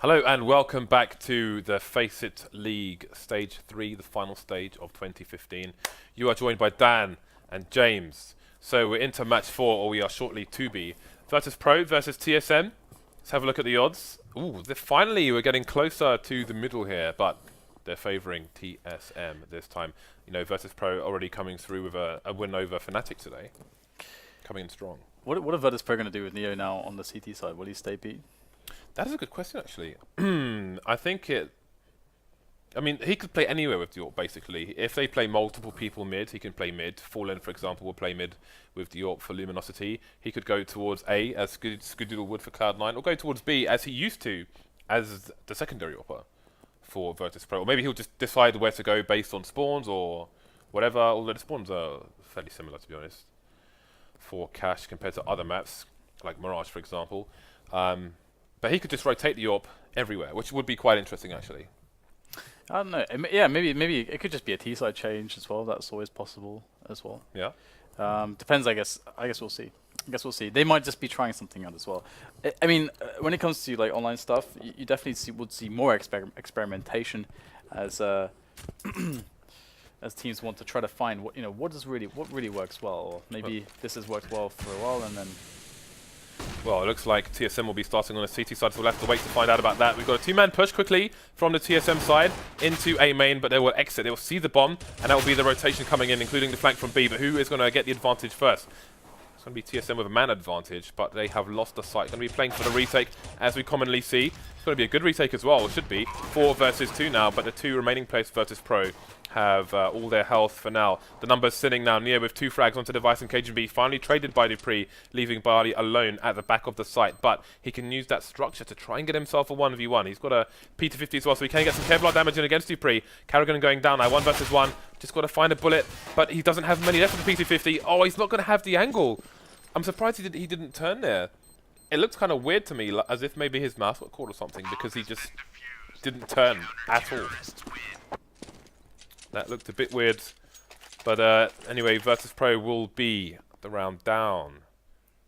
Hello and welcome back to the FACEIT League Stage 3, the final stage of 2015. You are joined by Dan and James. So we're into match 4, or we are shortly to be. Virtus Pro versus TSM. Let's have a look at the odds. Ooh, finally we're getting closer to the middle here, but they're favouring TSM this time. You know, Virtus Pro already coming through with a win over Fnatic today. Coming in strong. What are Virtus Pro going to do with Neo now on the CT side? Will he stay beat? That is a good question, actually. I think I mean, he could play anywhere with Dior, basically. If they play multiple people mid, he can play mid. Fallen, for example, will play mid with Dior for Luminosity. He could go towards A, as Scudoodle would for Cloud9, or go towards B, as he used to, as the secondary opper for Virtus Pro. Or maybe he'll just decide where to go based on spawns or whatever, although the spawns are fairly similar, to be honest, for Cash compared to other maps, like Mirage, for example. But he could just rotate the AWP everywhere, which would be quite interesting, actually. I don't know. Yeah, maybe it could just be a T-side change as well. That's always possible as well. Yeah. Depends, I guess. I guess we'll see. They might just be trying something out as well. I mean, when it comes to like online stuff, you definitely would see more experimentation as as teams want to try to find what what really works well. Or maybe this has worked well for a while, and then. Well, it looks like TSM will be starting on the CT side, so we'll have to wait to find out about that. We've got a two-man push quickly from the TSM side into A main, but they will exit. They will see the bomb, and that will be the rotation coming in, including the flank from B. But who is going to get the advantage first? It's going to be TSM with a man advantage, but they have lost the site. Going to be playing for the retake, as we commonly see. It's going to be a good retake as well. It should be 4 versus 2 now, but the 2 remaining players Virtus Pro have all their health for now. The numbers sitting now near with 2 frags onto Device and Cajun B, finally traded by Dupree, leaving Barley alone at the back of the site. But he can use that structure to try and get himself a 1v1. He's got a P250 as well, so he can get some Kevlar damage in against Dupree. Carrigan going down now, 1 versus 1. Just got to find a bullet, but he doesn't have many left for the P250. Oh, he's not going to have the angle. I'm surprised he didn't turn there. It looks kind of weird to me, as if maybe his mouse got caught or something, because he just didn't turn at all. That looked a bit weird. But anyway, Virtus Pro will be the round down.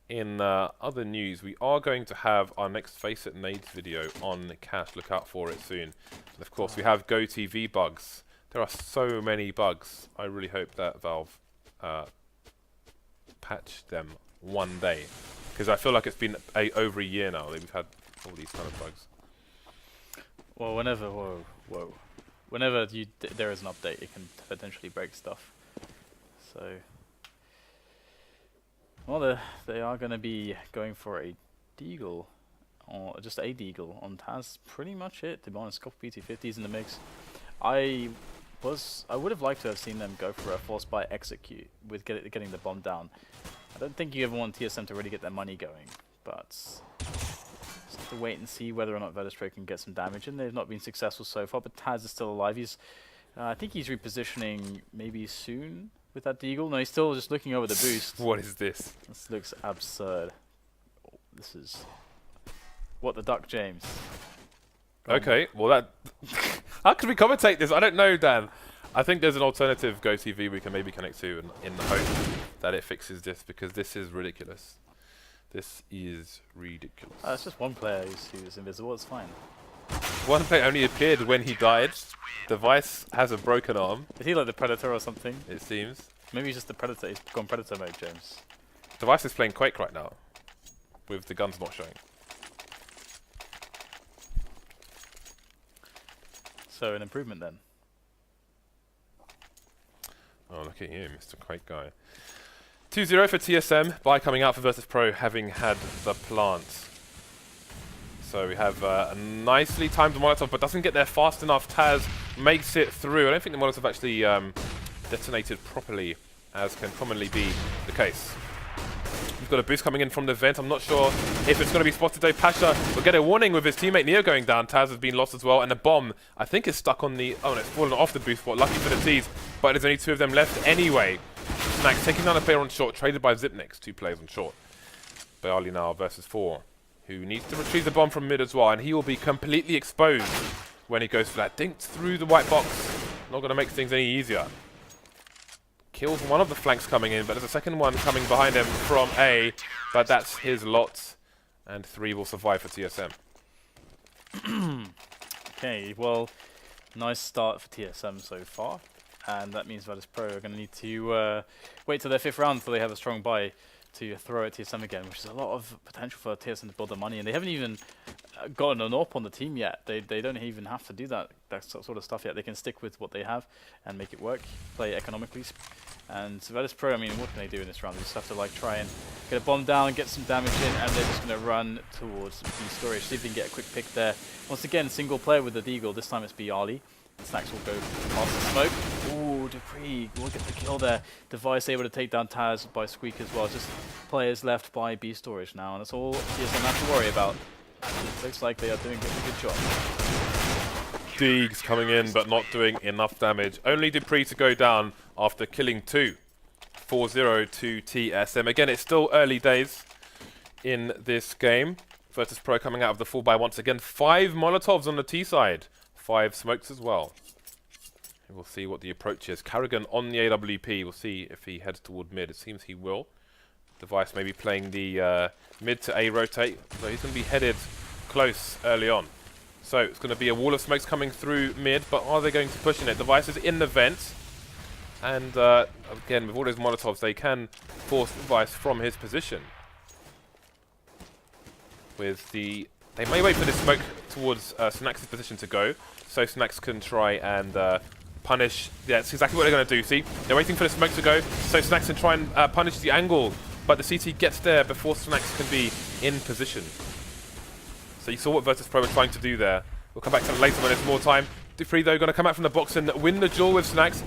In other news, we are going to have our next FACEIT Nades video on Cash. Look out for it soon. And of course, we have GoTV bugs. There are so many bugs. I really hope that Valve patch them one day. Because I feel like it's been over a year now that we've had all these kind of bugs. Well, whenever there is an update, it can potentially break stuff. So, well, they are going to be going for a deagle, or just a deagle on Taz. Pretty much it. To be honest, couple PT50s in the mix. I would have liked to have seen them go for a force by execute with getting the bomb down. I don't think you ever want TSM to really get their money going, but just have to wait and see whether or not Virtus Pro can get some damage in. They've not been successful so far, but Taz is still alive. I think he's repositioning maybe soon with that deagle. No, he's still just looking over the boost. What is this? This looks absurd. This is what the duck, James. Okay, well that... How can we commentate this? I don't know, Dan. I think there's an alternative GoTV we can maybe connect to in the hope that it fixes this, because this is ridiculous. This is ridiculous. It's just one player who's invisible, it's fine. One player only appeared when he died. Device has a broken arm. Is he like the Predator or something? It seems. Maybe he's just the Predator. He's gone Predator mode, James. Device is playing Quake right now, with the guns not showing. So an improvement then. Oh, look at you, Mr. Quake guy. 2-0 for TSM, by coming out for Virtus Pro, having had the plant. So we have a nicely timed Molotov, but doesn't get there fast enough. Taz makes it through. I don't think the Molotov actually detonated properly, as can commonly be the case. We've got a boost coming in from the vent. I'm not sure if it's going to be spotted though. Pasha will get a warning with his teammate Neo going down. Taz has been lost as well, and the bomb, I think, is stuck on the... Oh, no, it's fallen off the boost spot. Lucky for the T's, but there's only 2 of them left anyway. Snacks taking down a player on short, traded by Zipnex. 2 players on short. Barley now versus 4, who needs to retrieve the bomb from mid as well, and he will be completely exposed when he goes for that. Dinked through the white box. Not going to make things any easier. Kills one of the flanks coming in, but there's a second one coming behind him from A, but that's his lot, and 3 will survive for TSM. Okay, well, nice start for TSM so far, and that means Virtus Pro are going to need to wait till their 5th round before they have a strong buy to throw at TSM again, which is a lot of potential for TSM to build their money, and they haven't even gotten an AWP on the team yet. They don't even have to do that sort of stuff yet. They can stick with what they have and make it work, play economically. And Virtus Pro, I mean, what can they do in this round? They just have to like try and get a bomb down, get some damage in, and they're just going to run towards B storage. See if they can get a quick pick there. Once again, single player with the Deagle. This time it's B Ali. And Snacks will go past the smoke. Ooh, Dupree will get the kill there. Device able to take down Taz by Squeak as well. Just players left by B storage now, and that's all TSM have to worry about. It looks like they are doing a good job. Deegs coming in, but not doing enough damage. Only Dupree to go down after killing 2. 4-0 to TSM. Again, it's still early days in this game. Virtus Pro coming out of the full buy once again. 5 Molotovs on the T side. 5 smokes as well. And we'll see what the approach is. Carrigan on the AWP. We'll see if he heads toward mid. It seems he will. Device maybe playing the mid to A rotate. So he's going to be headed close early on. So it's going to be a wall of smokes coming through mid, but are they going to push in it? Device is in the vent. And again, with all those Molotovs, they can force Device from his position. They may wait for this smoke towards Snacks' position to go, so Snacks can try and punish. Yeah, that's exactly what they're going to do. See, they're waiting for the smoke to go, so Snacks can try and punish the angle, but the CT gets there before Snacks can be in position. So you saw what Virtus Pro were trying to do there. We'll come back to that later when there's more time. Dupree, though, going to come out from the box and win the duel with Snacks.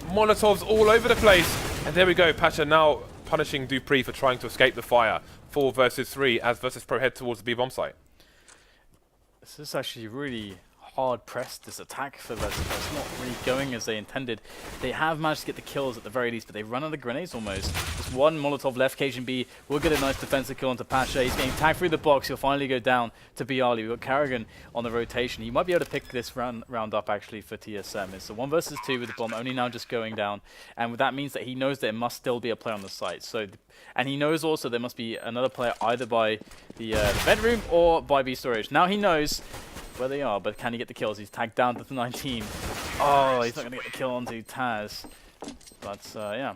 Molotovs all over the place. And there we go. Pasha now punishing Dupree for trying to escape the fire. 4 versus 3 as Virtus Pro head towards the B-bomb site. This is actually really hard pressed, this attack for Virtus Pro. It's not really going as they intended. They have managed to get the kills at the very least, but they run out of grenades almost. Just one Molotov left. Cajun B will get a nice defensive kill onto Pasha. He's getting tagged through the box. He'll finally go down to Bialy. We've got Carrigan on the rotation. He might be able to pick this round up actually for TSM. It's a 1 versus 2 with the bomb only now just going down. And that means that he knows there must still be a player on the site. So, and he knows also there must be another player either by the bedroom or by B storage. Now he knows where they are, but can he get the kills? He's tagged down to the 19. Oh, he's not going to get the kill onto Taz. But yeah,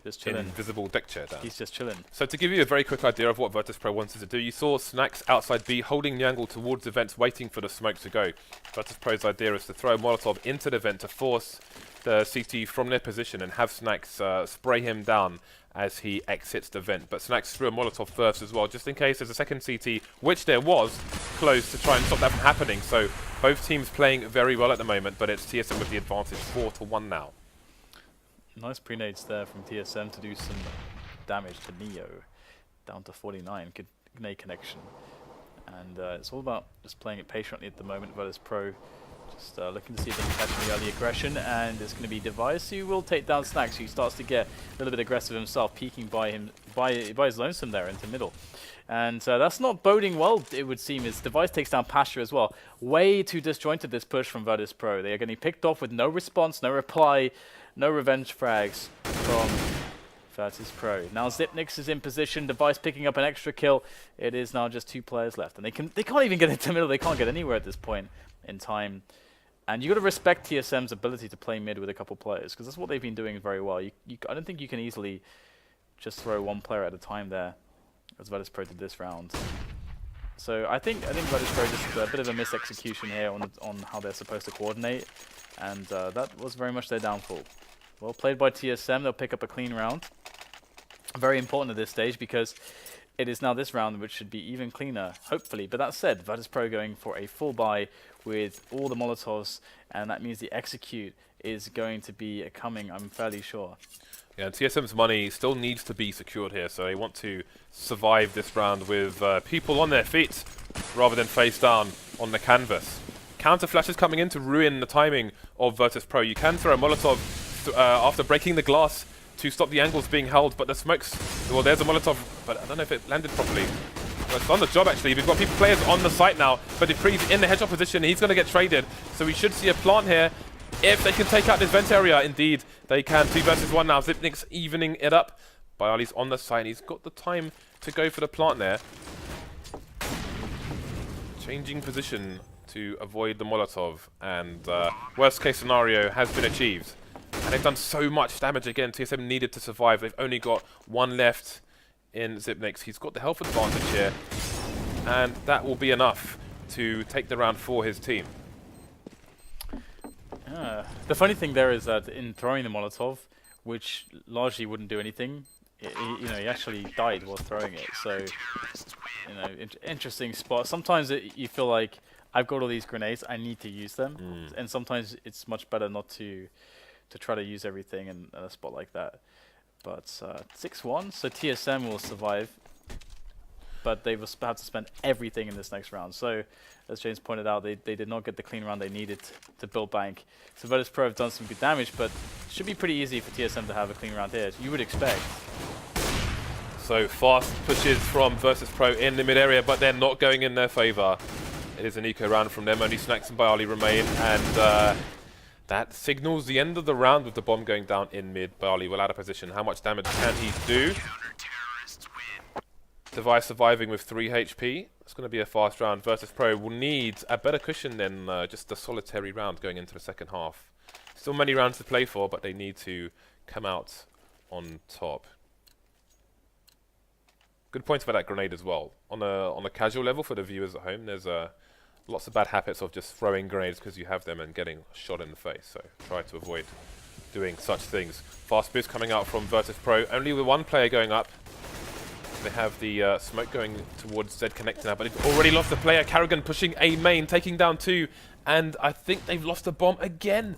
just chilling. Invisible deck chair down. He's just chilling. So to give you a very quick idea of what Virtus Pro wanted to do, you saw Snacks outside B holding the angle towards the vents, waiting for the smoke to go. Virtus Pro's idea is to throw a Molotov into the vent to force the CT from their position and have Snacks spray him down as he exits the vent. But Snacks threw a Molotov first as well, just in case there's a second CT, which there was, close to try and stop that from happening. So both teams playing very well at the moment, but it's TSM with the advantage, 4-1 now. Nice pre-nades there from TSM to do some damage to Neo. Down to 49, good grenade connection. And it's all about just playing it patiently at the moment. Virtus Pro just looking to see if they can catch the early aggression, and it's going to be Device who will take down Snacks, who starts to get a little bit aggressive himself, peeking by his lonesome there into middle. And that's not boding well, it would seem, as Device takes down Pasture as well. Way too disjointed this push from Virtus Pro. They are getting picked off with no response, no reply, no revenge frags from Virtus Pro. Now Zipnix is in position, Device picking up an extra kill. It is now just 2 players left, and they can't even get into middle. They can't get anywhere at this point in time. And you got to respect TSM's ability to play mid with a couple players, because that's what they've been doing very well. I don't think you can easily just throw 1 player at a time there, as Virtus Pro did this round. So I think Virtus Pro just a bit of a misexecution here on how they're supposed to coordinate, and that was very much their downfall. Well played by TSM. They'll pick up a clean round. Very important at this stage, because it is now this round which should be even cleaner, hopefully. But that said, Virtus Pro going for a full buy with all the Molotovs, and that means the execute is going to be coming, I'm fairly sure. Yeah, and TSM's money still needs to be secured here, so they want to survive this round with people on their feet rather than face down on the canvas. Counter flashes coming in to ruin the timing of Virtus Pro. You can throw a Molotov after breaking the glass to stop the angles being held, but the smokes, well, there's a Molotov, but I don't know if it landed properly. Well, it's on the job, actually. We've got players on the site now, but Dupree's in the headshot position. He's going to get traded, so we should see a plant here. If they can take out this vent area, indeed, they can. 2 versus 1 now. Zipnik's evening it up. Bialy's on the site. He's got the time to go for the plant there. Changing position to avoid the Molotov, and worst case scenario has been achieved. And they've done so much damage again. TSM needed to survive. They've only got one left in Zipnix. He's got the health advantage here, and that will be enough to take the round for his team. The funny thing there is that in throwing the Molotov, which largely wouldn't do anything, he actually died while throwing it. So, interesting spot. Sometimes you feel like I've got all these grenades, I need to use them, and sometimes it's much better not to try to use everything in a spot like that. But 6-1, so TSM will survive, but they will have to spend everything in this next round. So, as James pointed out, they did not get the clean round they needed to build bank. So Virtus Pro have done some good damage, but it should be pretty easy for TSM to have a clean round here. You would expect. So fast pushes from Virtus Pro in the mid area, but they're not going in their favor. It is an eco round from them. Only Snacks and Bialy remain, and that signals the end of the round with the bomb going down in mid. Bialy will out of position. How much damage can he do? Device surviving with 3 HP. It's going to be a fast round. Virtus Pro will need a better cushion than just a solitary round going into the second half. Still many rounds to play for, but they need to come out on top. Good points for that grenade as well. On a casual level for the viewers at home, there's lots of bad habits of just throwing grenades because you have them and getting shot in the face. So try to avoid doing such things. Fast boost coming out from Virtus Pro. Only with one player going up. They have the smoke going towards Z Connector now, but they've already lost the player. Carrigan pushing A main, taking down 2, and I think they've lost the bomb again.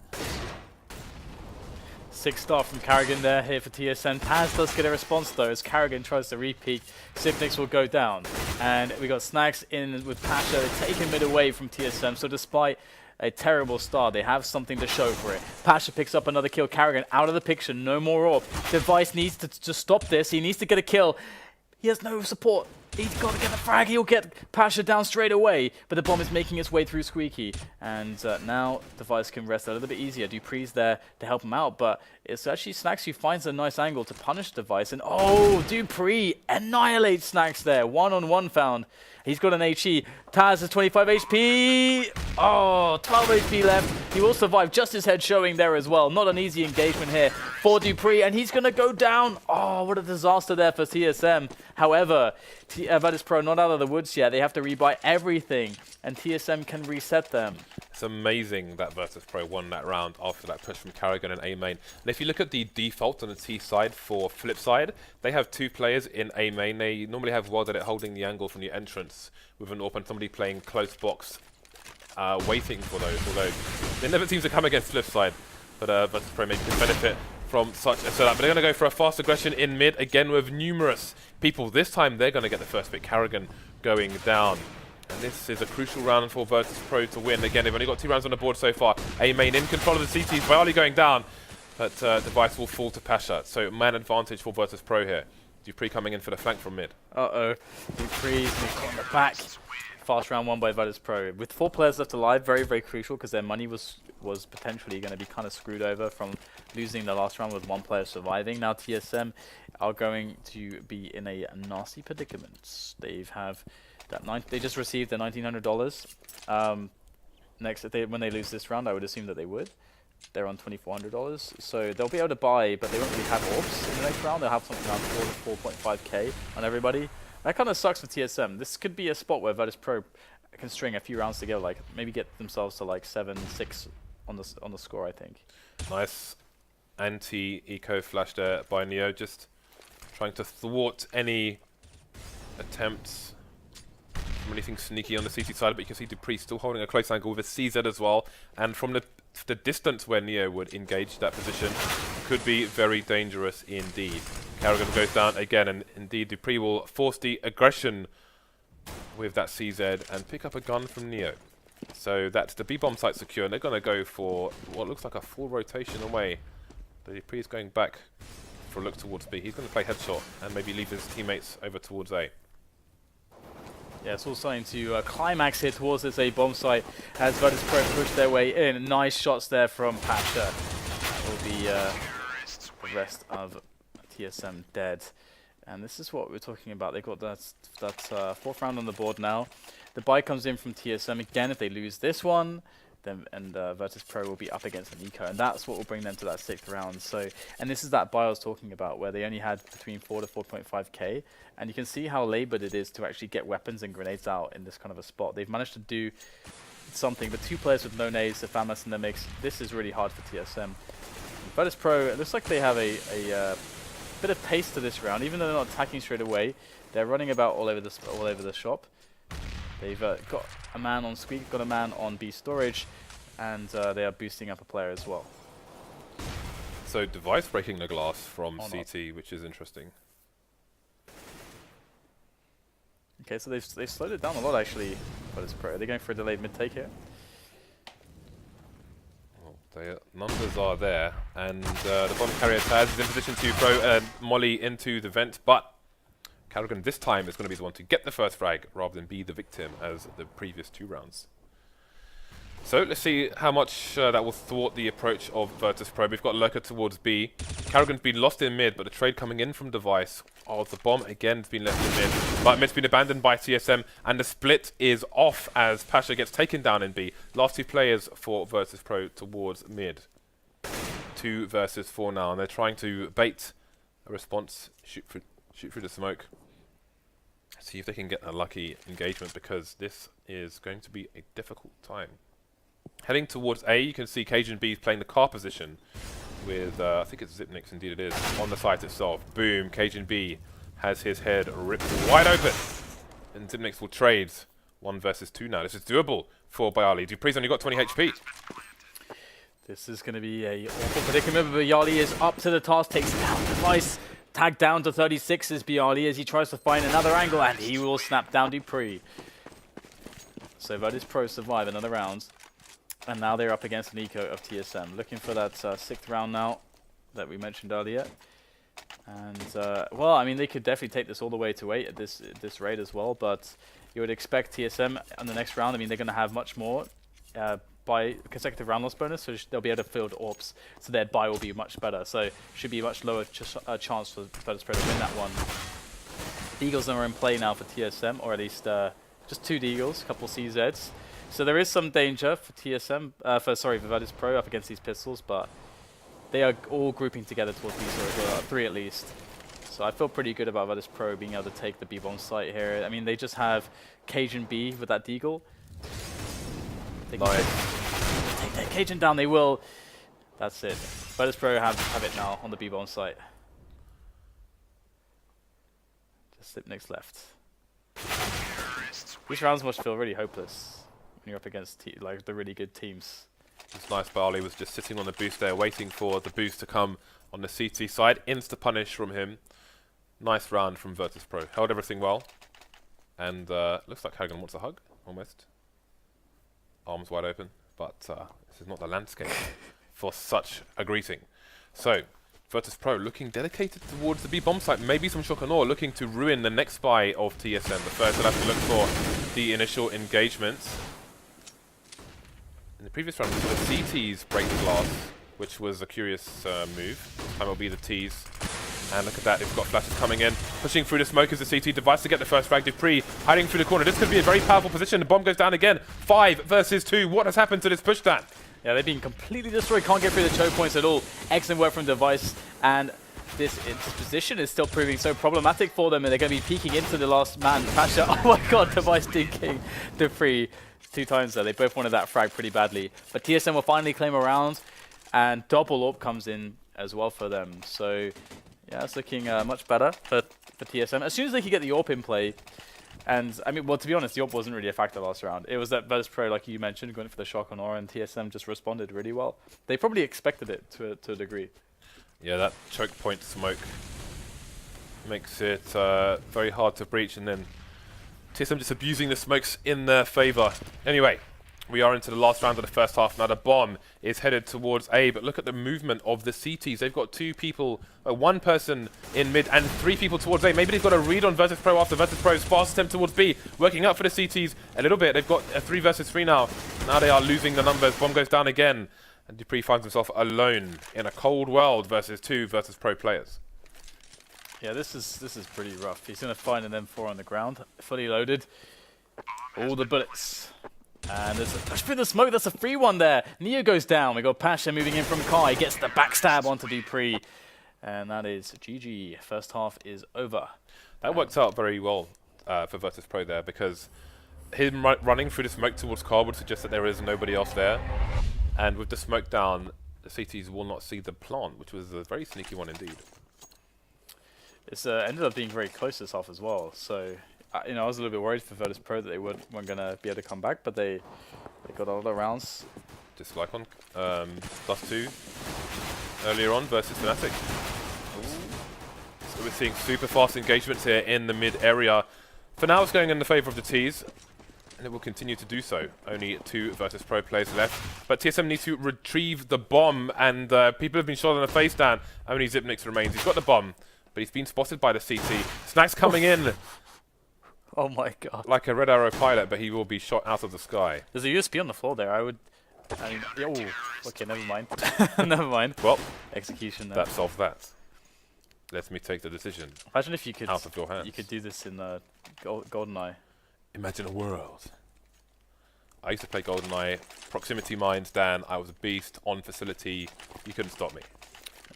6-star from Carrigan there here for TSM. Taz does get a response though as Carrigan tries to repeat. Zipnix will go down. And we got Snacks in with Pasha. They're taking mid away from TSM. So despite a terrible start, they have something to show for it. Pasha picks up another kill. Carrigan out of the picture. No more orb. Device needs to stop this. He needs to get a kill. He has no support. He's got to get the frag. He'll get Pasha down straight away. But the bomb is making its way through Squeaky. And now Device can rest a little bit easier. Dupree's there to help him out. But it's actually Snacks who finds a nice angle to punish Device. And oh, Dupree annihilates Snacks there. 1-on-1 found. He's got an HE. Taz has 25 HP. Oh, 12 HP left. He will survive. Just his head showing there as well. Not an easy engagement here for Dupree. And he's going to go down. Oh, what a disaster there for TSM. However, Virtus Pro not out of the woods yet. They have to rebuy everything. And TSM can reset them. It's amazing that Virtus Pro won that round after that push from Carrigan and A main. And if you look at the default on the T side for flip side, they have 2 players in A main. They normally have World Edit holding the angle from the entrance with an AWP and somebody playing close box, waiting for those. Although it never seems to come against flip side, but Virtus Pro maybe can benefit from such a setup. But they're going to go for a fast aggression in mid again with numerous people. This time they're going to get the first pick. Carrigan going down. And this is a crucial round for Virtus Pro to win. Again, they've only got 2 rounds on the board so far. A main in control of the CTs. Bialy going down, but Device will fall to Pasha. So man advantage for Virtus Pro here. Dupree coming in for the flank from mid. Uh-oh. Dupree's on the back. Fast round won by Virtus Pro. With 4 players left alive, very, very crucial because their money was potentially going to be kind of screwed over from losing the last round with 1 player surviving. Now TSM are going to be in a nasty predicament. They just received their $1,900. Next, when they lose this round, I would assume that they would. They're on $2,400, so they'll be able to buy, but they won't really have orbs in the next round. They'll have something around 4 to 4.5k on everybody. That kind of sucks for TSM. This could be a spot where Virtus Pro can string a few rounds together, like maybe get themselves to like 7-6 on the score. I think. Nice anti-eco flash there by Neo, just trying to thwart any attempts from anything sneaky on the CT side. But you can see Dupree still holding a close angle with a CZ as well, and from the distance where Neo would engage that position could be very dangerous indeed. Carrigan goes down again, and indeed Dupree will force the aggression with that CZ and pick up a gun from Neo. So that's the B-bomb site secure, and they're going to go for what looks like a full rotation away. But Dupree's going back for a look towards B. He's going to play headshot and maybe leave his teammates over towards A. Yeah, it's all starting to climax here towards this A bomb site as Virtus Pro push their way in. Nice shots there from Pasha. That will be the rest of TSM dead. And this is what we're talking about. They've got that fourth round on the board now. The buy comes in from TSM again. If they lose this one, then Virtus Pro will be up against an eco, and that's what will bring them to that 6th round. So, and this is that buy I was talking about, where they only had between 4 to 4.5k, and you can see how laboured it is to actually get weapons and grenades out in this kind of a spot. They've managed to do something, but 2 players with no nades, the FAMAS in the mix. This is really hard for TSM. Virtus Pro, it looks like they have a bit of pace to this round, even though they're not attacking straight away. They're running about all over the shop. They've got a man on Squeak, got a man on B storage, and they are boosting up a player as well. So device breaking the glass from CT, which is interesting. Okay, so they've slowed it down a lot actually. Virtus Pro, are they going for a delayed mid take here? Numbers are there, and the bomb carrier Taz is in position to throw Molly into the vent, but Karrigan this time is going to be the one to get the first frag rather than be the victim as the previous 2 rounds. So let's see how much that will thwart the approach of Virtus Pro. We've got Lurker towards B. Karrigan's been lost in mid, but the trade coming in from Device. Oh, the bomb again has been left in mid, but mid's been abandoned by TSM, and the split is off as Pasha gets taken down in B. Last 2 players for Virtus Pro towards mid. 2 versus 4 now, and they're trying to bait a response, shoot through the smoke. See if they can get a lucky engagement, because this is going to be a difficult time. Heading towards A, you can see Cajun B playing the car position with, I think it's Zipnix, indeed it is, on the site itself. Boom, Cajun B has his head ripped wide open. And Zipnix will trade 1 versus 2 now. This is doable for Bayali. Dupree's only got 20 HP. This is going to be a awful predicament, but Bayali is up to the task, takes down Device. Tagged down to 36 is Bayali as he tries to find another angle, and he will snap down Dupree. So Virtus Pro survive another round. And now they're up against an eco of TSM, looking for that 6th round now that we mentioned earlier. And well, I mean, they could definitely take this all the way to 8 at this rate as well. But you would expect TSM on the next round. I mean, they're going to have much more by consecutive round loss bonus, so they'll be able to field AWPs, so their buy will be much better. So should be a much lower chance for Virtus Pro to win that one. Deagles are in play now for TSM, or at least just 2 Deagles, a couple CZs. So there is some danger for TSM, for Virtus Pro up against these pistols, but they are all grouping together towards B, so 3 at least. So I feel pretty good about Virtus Pro being able to take the B-bomb site here. I mean, they just have Cajun B with that Deagle. They can take that Cajun down, they will. That's it. Virtus Pro have it now on the B-bomb site. Just Zipnix left. These rounds must feel really hopeless when you're up against like the really good teams. It's nice, Barley was just sitting on the boost there, waiting for the boost to come on the CT side. Insta-punish from him. Nice round from Virtus Pro. Held everything well. And looks like Karrigan wants a hug, almost. Arms wide open. But this is not the landscape for such a greeting. So, Virtus Pro looking dedicated towards the B-bomb site. Maybe some shock and awe, looking to ruin the next buy of TSM. But first, they'll have to look for the initial engagements. In the previous round, we saw the CTs break the glass, which was a curious move. This time it'll be the Ts. And look at that, they've got flashes coming in. Pushing through the smoke as the CT Device to get the first frag. Dupree hiding through the corner. This could be a very powerful position. The bomb goes down again. 5 versus 2. What has happened to this push stand? Yeah, they've been completely destroyed. Can't get through the choke points at all. Excellent work from Device. And this position is still proving so problematic for them. And they're going to be peeking into the last man, Pasha. Oh my god, Device dinking Dupree 2 times there. They both wanted that frag pretty badly. But TSM will finally claim a round. And double AWP comes in as well for them. So yeah, it's looking much better for TSM. As soon as they could get the AWP in play, and I mean, well, to be honest, the AWP wasn't really a factor last round. It was that Virtus Pro, like you mentioned, going for the shock on aura, and TSM just responded really well. They probably expected it to a degree. Yeah, that choke point smoke makes it very hard to breach, and then TSM just abusing the smokes in their favor. Anyway, we are into the last round of the first half. Now the bomb is headed towards A, but look at the movement of the CTs. They've got 2 people, 1 person in mid and 3 people towards A. Maybe they've got a read on Virtus Pro after Virtus Pro's fast attempt towards B. Working out for the CTs a little bit. They've got a 3 versus 3 now. Now they are losing the numbers. Bomb goes down again. And Dupree finds himself alone in a cold world versus 2 Virtus Pro players. Yeah, this is pretty rough. He's gonna find an M4 on the ground, fully loaded. All the bullets. And there's a push through the smoke. That's a free one there. Neo goes down. We got Pasha moving in from Kai. Gets the backstab onto Dupree. And that is GG. First half is over. That worked out very well for Virtus Pro there, because him running through the smoke towards car would suggest that there is nobody else there. And with the smoke down, the CTs will not see the plant, which was a very sneaky one indeed. It's ended up being very close this half as well. So, you know, I was a little bit worried for Virtus Pro that they weren't going to be able to come back, but they got all the rounds. Dislike on +2 earlier on versus Fnatic. So we're seeing super fast engagements here in the mid area. For now, it's going in the favour of the Ts, and it will continue to do so. Only 2 Virtus Pro players left, but TSM needs to retrieve the bomb, and people have been shot on the face down. Only Zipnix remains. He's got the bomb, but he's been spotted by the CT. Snack's coming in Oh my god. like a Red Arrow pilot, but he will be shot out of the sky. There's a USP on the floor there. I mean, oh, okay, never mind. Never mind. Well, Execution there. that solves that. Let me take the decision Imagine if you could out of your hands. you could do this in GoldenEye. Imagine a world. I used to play GoldenEye, proximity mines, Dan. I was a beast on facility. You couldn't stop me.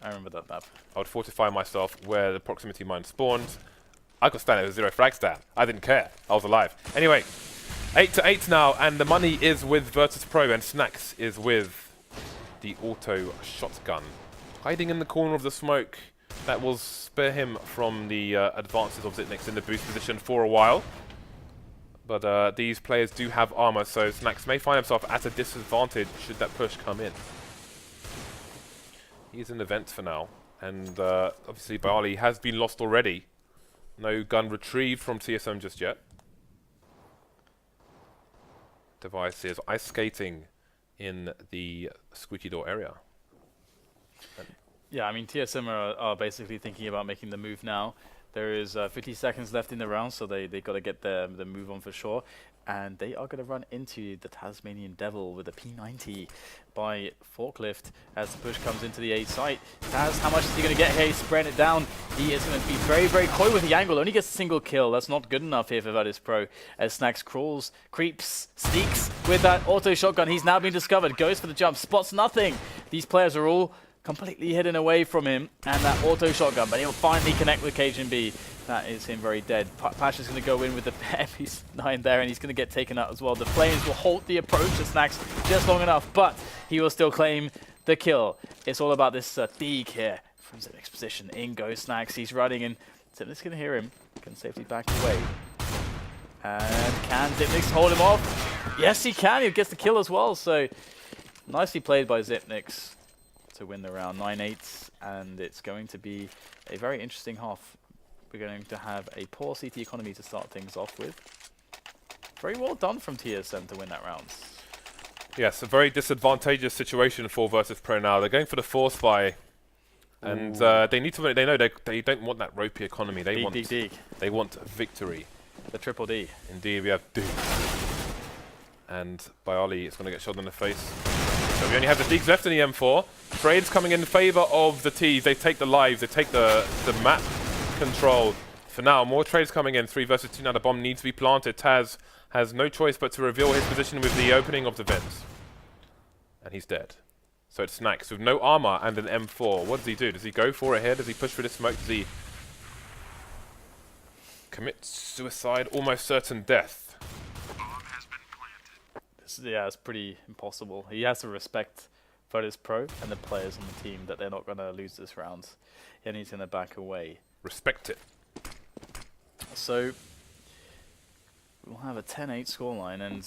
I remember that map. I would fortify myself where the proximity mine spawned. I could stand it with 0 frag stand. I didn't care. I was alive. Anyway, 8-8 now, and the money is with Virtus Pro, and Snacks is with the auto shotgun. Hiding in the corner of the smoke. That will spare him from the advances of Zitnix in the boost position for a while. But these players do have armor, so Snacks may find himself at a disadvantage should that push come in. He's in the vent for now, and obviously Bali has been lost already. No gun retrieved from TSM just yet. Device is ice skating in the squeaky door area. Yeah, I mean, TSM are basically thinking about making the move now. There is 50 seconds left in the round, so they got to get the move on for sure. And they are going to run into the Tasmanian Devil with a P90 by Forklift as the push comes into the A site. Taz, how much is he going to get here? He's spreading it down. He is going to be very, very coy with the angle. Only gets a single kill. That's not good enough here for Virtus Pro. As Snacks crawls, creeps, sneaks with that auto shotgun. He's now been discovered. Goes for the jump. Spots nothing. These players are all completely hidden away from him and that auto shotgun, but he'll finally connect with Cajun B. That is him very dead. Pasha's going to go in with the MP9 there, and he's going to get taken out as well. The Flames will halt the approach to Snacks just long enough, but he will still claim the kill. It's all about this Deeg here from Zipnix position. In goes Snacks. He's running, and Zipnix can hear him. Can safely back away. And can Zipnix hold him off? Yes, he can. He gets the kill as well, so nicely played by Zipnix to win the round. 9-8, and it's going to be a very interesting half. We're going to have a poor CT economy to start things off with. Very well done from TSM to win that round. Yes, a very disadvantageous situation for Virtus Pro now. They're going for the force buy, and they need to. They know they don't want that ropey economy. They want victory. The triple D. Indeed, we have Deeg, and Bialy is going to get shot in the face. So we only have the Deegs left in the M4. Trades coming in favour of the Ts. They take the lives. They take the map control. For now, more trades coming in. 3 versus 2 now. The bomb needs to be planted. Taz has no choice but to reveal his position with the opening of the vents. And he's dead. So it's Snacks with no armor and an M4. What does he do? Does he go for it here? Does he push for the smoke? Does he commit suicide? Almost certain death. Yeah, it's pretty impossible. He has to respect Virtus Pro and the players on the team that they're not going to lose this round. And he's going to back away. Respect it. So we'll have a 10-8 scoreline, and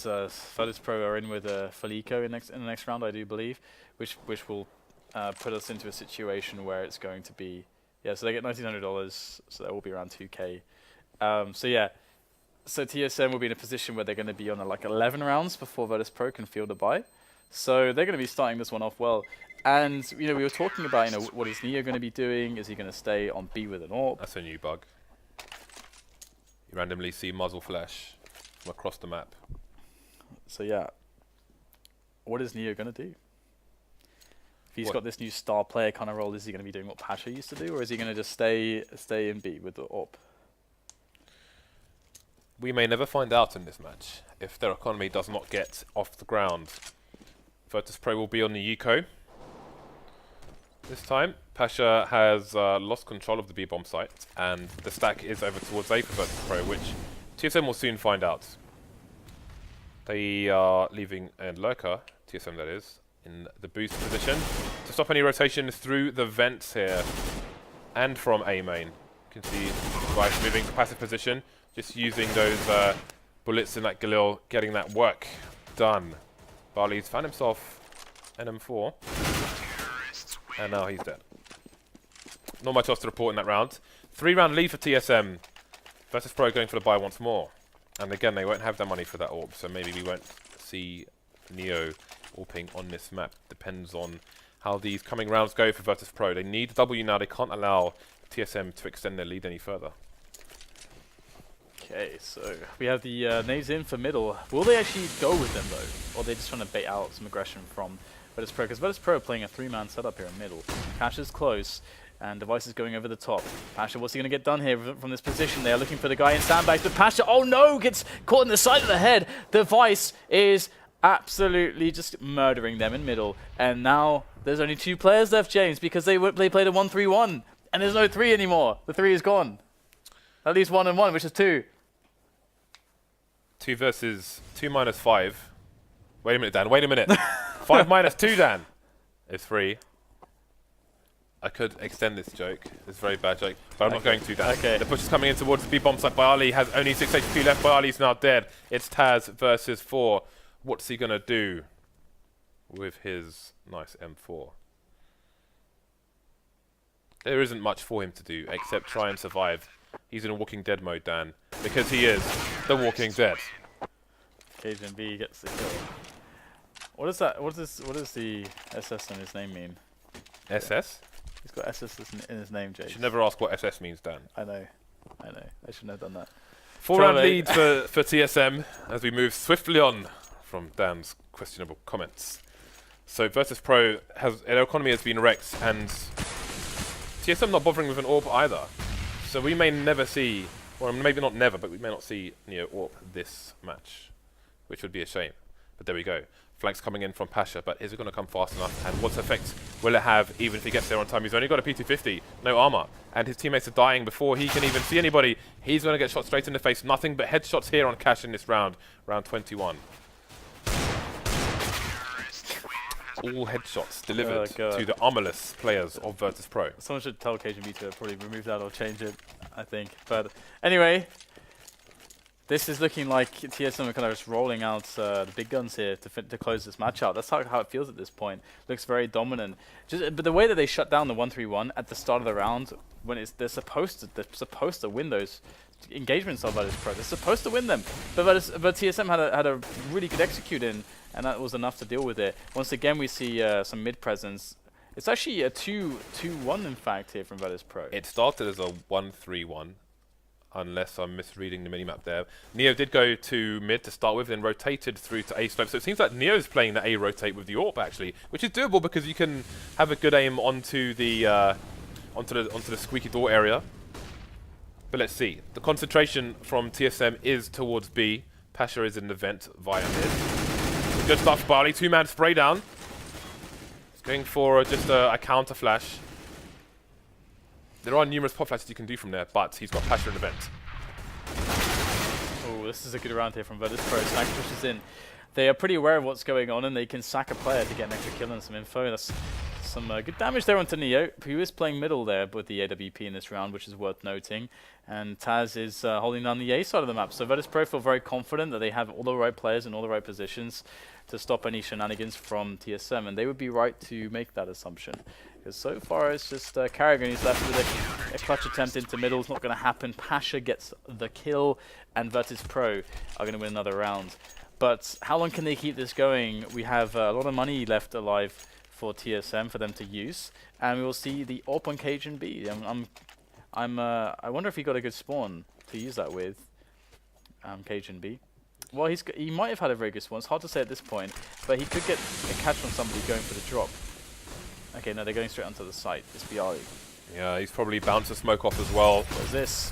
Virtus Pro are in with Felico in the next round, I do believe, which will put us into a situation where it's going to be, yeah, so they get $1,900, so that will be around 2K. So yeah, so TSM will be in a position where they're going to be on like 11 rounds before Virtus Pro can field a buy. So they're going to be starting this one off well. And, you know, we were talking about, you know, what is Neo going to be doing? Is he going to stay on B with an AWP? That's a new bug. You randomly see muzzle flash from across the map. So, yeah. What is Neo going to do? If he's What? got this new star player kind of role, is he going to be doing what Pasha used to do, or is he going to just stay in B with the AWP? We may never find out in this match if their economy does not get off the ground. Virtus.pro will be on the Eco. This time, Pasha has lost control of the B-bomb site, and the stack is over towards A for Virtus.pro, which TSM will soon find out. They are leaving a lurker, TSM that is, in the boost position to stop any rotation through the vents here and from A main. You can see Vice moving to passive position, just using those bullets in that Galil, getting that work done. Barley's found himself NM4, and now he's dead. Not much else to report in that round. 3-round lead for TSM. Virtus.pro going for the buy once more. And again, they won't have the money for that AWP, so maybe we won't see Neo AWPing on this map. Depends on how these coming rounds go for Virtus.pro. They need W now. They can't allow TSM to extend their lead any further. Okay, so we have the nades in for middle. Will they actually go with them though, or are they just trying to bait out some aggression from Virtus.pro? Because Virtus.pro are playing a 3-man setup here in middle. Pasha's close, and Device is going over the top. Pasha, what's he going to get done here from this position? They are looking for the guy in sandbags, but Pasha, oh no, gets caught in the side of the head. Device is absolutely just murdering them in middle, and now there's only 2 players left, James, because they played a 1-3-1, and there's no 3 anymore. The 3 is gone. At least 1 and 1, which is 2. 2 versus 2 minus 5. Wait a minute, Dan. Wait a minute. 5 minus 2, Dan, is 3. I could extend this joke. It's a very bad joke, but I'm not going to, Dan. Okay. The push is coming in towards the B-bomb site. Bayali has only 6 HP left. Bayali's now dead. It's Taz versus 4. What's he going to do with his nice M4? There isn't much for him to do except try and survive. He's in a Walking Dead mode, Dan, because he is the Walking Dead. Cajun B gets the kill. What is that? What does the SS in his name mean? SS? He's got SS in his name, James. You should never ask what SS means, Dan. I know. I shouldn't have done that. 4-round lead for TSM as we move swiftly on from Dan's questionable comments. So Virtus.pro their economy has been wrecked, and TSM not bothering with an AWP either. So we may never see, or maybe not never, but we may not see Neo AWP this match, which would be a shame. But there we go. Flanks coming in from Pasha, but is it going to come fast enough? And what effect will it have even if he gets there on time? He's only got a P250, no armor, and his teammates are dying before he can even see anybody. He's going to get shot straight in the face. Nothing but headshots here on Cash in this round, round 21. All headshots delivered to the armorless players of Virtus.pro. Someone should tell Cajun B to probably remove that or change it, I think. But anyway, this is looking like TSM are kind of just rolling out the big guns here to close this match out. That's how it feels at this point. Looks very dominant. But the way that they shut down the 1-3-1 at the start of the round, when they're supposed to win those engagements of Virtus.pro. They're supposed to win them, but TSM had a really good execute in, and that was enough to deal with it. Once again, we see some mid presence. It's actually a 2-1 in fact here from Virtus.pro. It started as a 1-3-1, unless I'm misreading the minimap there. Neo did go to mid to start with, then rotated through to A slope. So it seems like Neo's playing the A rotate with the AWP actually, which is doable because you can have a good aim onto the squeaky door area. But let's see. The concentration from TSM is towards B. Pasha is in the vent via mid. Good stuff, Barley. 2-man spray down. He's going for just a counter flash. There are numerous pop flashes you can do from there, but he's got Pasha in the vent. Oh, this is a good round here from Virtus.pro. Snack pushes in. They are pretty aware of what's going on, and they can sack a player to get an extra kill and some info. That's some good damage there onto Neo, who is playing middle there with the AWP in this round, which is worth noting. And Taz is holding down the A side of the map. So Virtus.pro feel very confident that they have all the right players in all the right positions to stop any shenanigans from TSM, and they would be right to make that assumption. Because so far it's just Carrigan who's left with a clutch attempt into middle. It's not going to happen. Pasha gets the kill, and Virtus.pro are going to win another round. But how long can they keep this going? We have a lot of money left alive for TSM for them to use, and we will see the AWP on Cajun B. I wonder if he got a good spawn to use that with, Cajun B. Well, he might have had a very good spawn. It's hard to say at this point, but he could get a catch from somebody going for the drop. Okay, no, they're going straight onto the site. It's Bialy. Yeah, he's probably bounced the smoke off as well. What is this?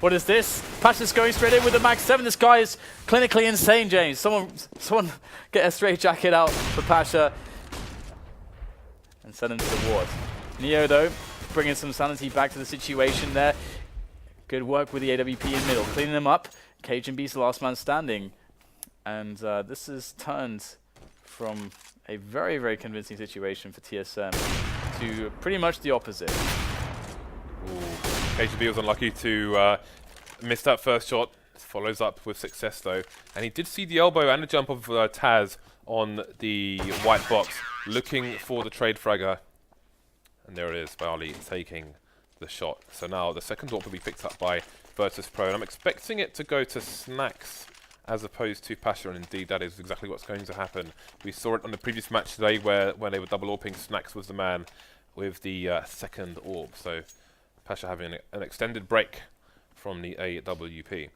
What is this? Pasha's going straight in with the Max 7. This guy is clinically insane, James. Someone get a straight jacket out for Pasha and send him to the ward. Neo, though, bringing some sanity back to the situation there. Good work with the AWP in middle, cleaning them up. Cajun B's the last man standing. And this is turned from a very, very convincing situation for TSM to pretty much the opposite. KGB was unlucky to miss that first shot. Follows up with success though. And he did see the elbow and the jump of Taz on the white box, looking for the trade fragger. And there it is, Bialy taking the shot. So now the second AWP will be picked up by Virtus.pro. And I'm expecting it to go to Snacks as opposed to Pasha, and indeed that is exactly what's going to happen. We saw it on the previous match today where when they were double AWPing, Snacks was the man with the second AWP. So Pasha having an extended break from the AWP.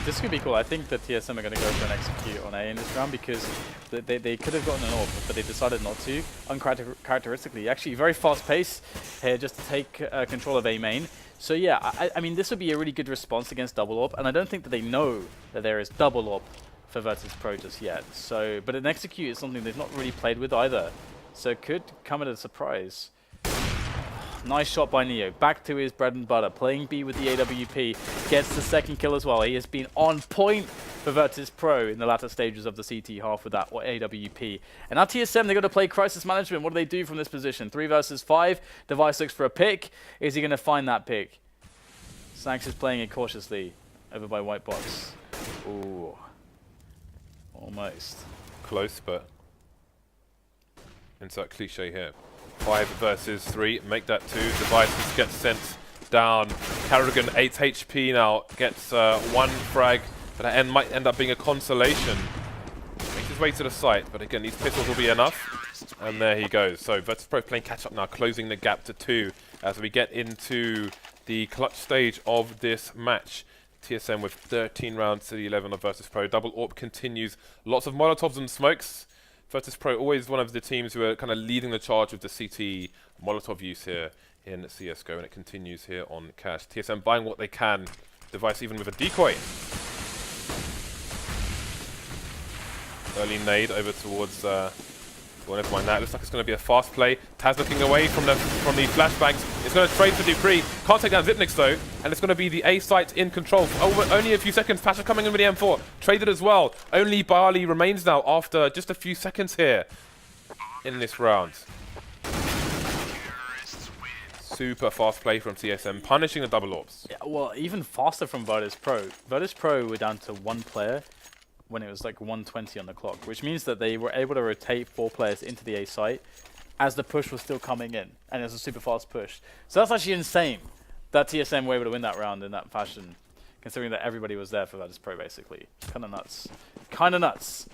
This could be cool. I think that TSM are going to go for an execute on A in this round because they could have gotten an AWP, but they decided not to. Uncharacteristically, actually very fast pace here just to take control of A main. So yeah, I mean this would be a really good response against double AWP, and I don't think that they know that there is double AWP for Virtus.pro just yet. So, but an execute is something they've not really played with either. So it could come as a surprise. Nice shot by Neo. Back to his bread and butter. Playing B with the AWP. Gets the second kill as well. He has been on point for Virtus.pro in the latter stages of the CT half with that AWP. And now TSM, they've got to play crisis management. What do they do from this position? 3 versus 5. Device looks for a pick. Is he going to find that pick? Snacks is playing it cautiously. Over by White Box. Ooh. Almost. Close, but insert cliche here. 5 versus 3, make that 2. Devices get sent down. Carrigan 8 HP now, gets 1 frag, but that might end up being a consolation. Makes his way to the site, but again, these pistols will be enough. And there he goes. So Virtus.pro playing catch up now, closing the gap to 2 as we get into the clutch stage of this match. TSM with 13 rounds to the 11 of Virtus.pro. Double AWP continues. Lots of Molotovs and smokes. Virtus.pro always one of the teams who are kind of leading the charge with the CT Molotov use here in CSGO, and it continues here on Cash. TSM buying what they can. Device even with a decoy. Early nade over towards well, never mind that. Looks like it's going to be a fast play. Taz looking away from the flashbangs. It's going to trade for Dupree. Can't take down Zipnix though, and it's going to be the A site in control for only a few seconds. Pasha coming in with the M4, traded as well. Only Bialy remains now after just a few seconds here in this round. Super fast play from TSM, punishing the double AWPs. Yeah, well, even faster from Virtus.pro. Virtus.pro were down to 1 player when it was like 120 on the clock, which means that they were able to rotate 4 players into the A site as the push was still coming in, and it was a super fast push. So that's actually insane that TSM were able to win that round in that fashion, considering that everybody was there for Virtus.pro basically. Kind of nuts. Kind of nuts.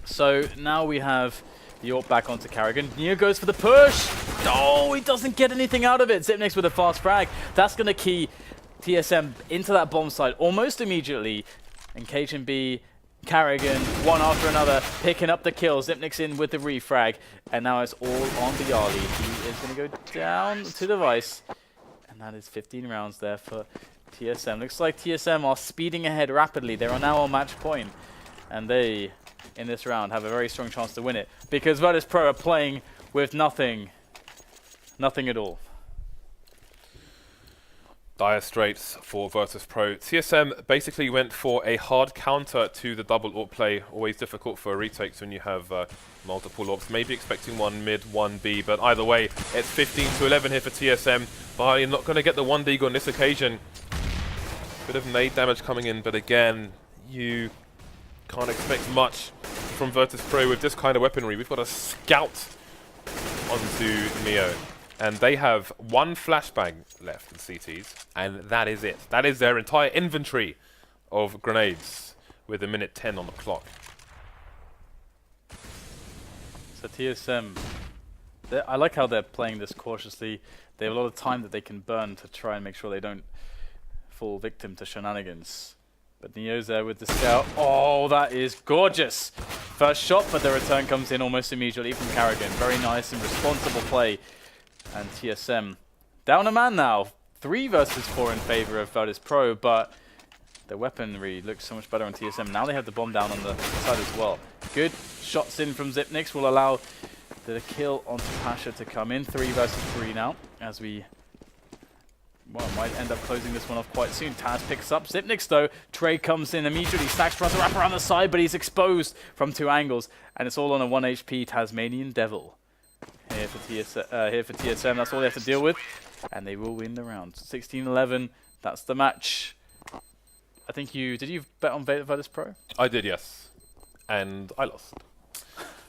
So now we have the AWP back onto Carrigan. Neo goes for the push. Oh, he doesn't get anything out of it. Zipnix with a fast frag. That's going to key TSM into that bomb site almost immediately. And Cajun B, Carrigan, one after another, picking up the kills. Zipnix in with the refrag. And now it's all on Bialy. He is going to go down to Device. And that is 15 rounds there for TSM. Looks like TSM are speeding ahead rapidly. They are now on match point. And they, in this round, have a very strong chance to win it. Because Virtus.pro are playing with nothing. Nothing at all. Dire straits for Virtus.pro. TSM basically went for a hard counter to the double AWP play. Always difficult for retakes when you have multiple AWPs. Maybe expecting 1 mid, 1 B, but either way, it's 15 to 11 here for TSM. Bialy not going to get the 1 Deagle on this occasion. Bit of nade damage coming in, but again, you can't expect much from Virtus.pro with this kind of weaponry. We've got a scout onto Neo. And they have 1 flashbang left in CTs, and that is it. That is their entire inventory of grenades with a minute 10 on the clock. So TSM, I like how they're playing this cautiously. They have a lot of time that they can burn to try and make sure they don't fall victim to shenanigans. But Neo's there with the scout. Oh, that is gorgeous first shot, but the return comes in almost immediately from Carrigan. Very nice and responsible play. And TSM down a man now. 3 versus 4 in favor of Virtus Pro, but the weaponry looks so much better on TSM. Now they have the bomb down on the side as well. Good shots in from Xyp9x will allow the kill onto Pasha to come in. 3 versus 3 now, as we might end up closing this one off quite soon. Taz picks up Xyp9x though. Trey comes in immediately. Stacks tries to wrap around the side, but he's exposed from 2 angles. And it's all on a 1 HP Tasmanian Devil. Here for TSM, that's all they have to deal with. And they will win the round. 16-11, that's the match. I think did you bet on Virtus Pro? I did, yes. And I lost.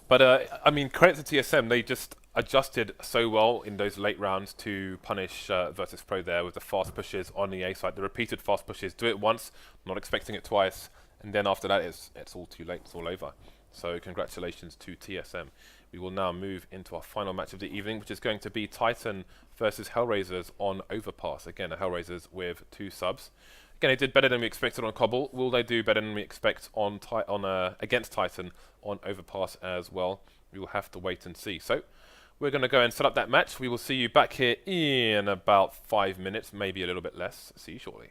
But, I mean, credit to TSM, they just adjusted so well in those late rounds to punish Virtus Pro there with the fast pushes on the A side. The repeated fast pushes, do it once, not expecting it twice, and then after that it's all too late, it's all over. So congratulations to TSM. We will now move into our final match of the evening, which is going to be Titan versus Hellraisers on Overpass. Again, the Hellraisers with 2 subs. Again, they did better than we expected on Cobble. Will they do better than we expect on against Titan on Overpass as well? We will have to wait and see. So we're going to go and set up that match. We will see you back here in about 5 minutes, maybe a little bit less. See you shortly.